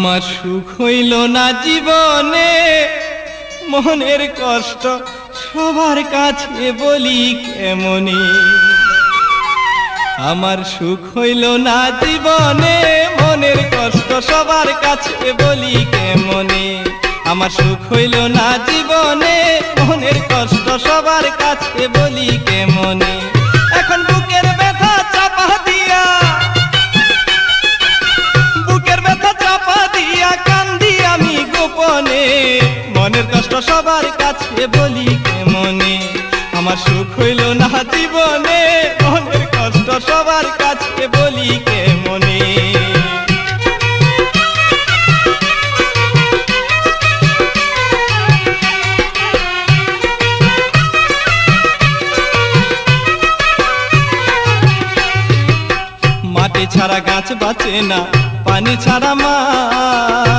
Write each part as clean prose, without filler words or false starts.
আমার সুখ হইল না জীবনে, মনের কষ্ট সবার কাছে বলি কেমনে। আমার সুখ হইল না জীবনে, মনের কষ্ট সবার কাছে বলি কেমনে। আমার সুখ হইল না জীবনে, মনের কষ্ট সবার কাছে বলি কেমনে। এখন বুকের ব্যথা চাপা দিয়া, বুকের ব্যথা চাপা দিয়া কান্দি আমি গোপনে। মনের কষ্ট সবার কাছে বলি কেমনে। আমার সুখ হইল না জীবনে, মনের কষ্ট সবার কাছে বলি কেমনে। মাটি ছাড়া গাছ বাঁচে না, পানি ছাড়া মাছ।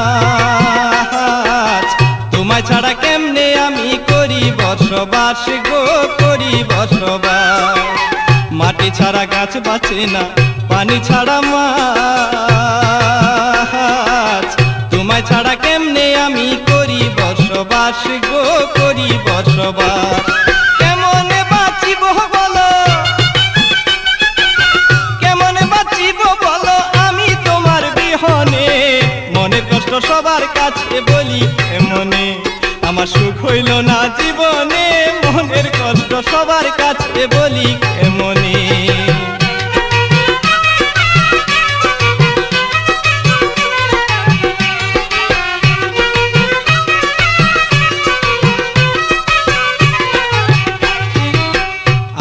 তোমায় ছাড়া কেমনে আমি করি বসবাস গো, করি বসবাস। মাটি ছাড়া গাছ বাঁচে না, পানি ছাড়া মাছ। তোমায় ছাড়া কেমনে আমি করি বসবাস গো, করি বসবাস। কেমনে বাঁচিব বলো, কেমনে বাঁচিব বলো আমি তোমার বিহনে। মনের কষ্ট সবার কাছে বলি কেমনে। আমার সুখ হইল না জীবনে, মনের কষ্ট সবার কাছে বলি কেমনে।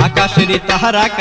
আকাশের তারা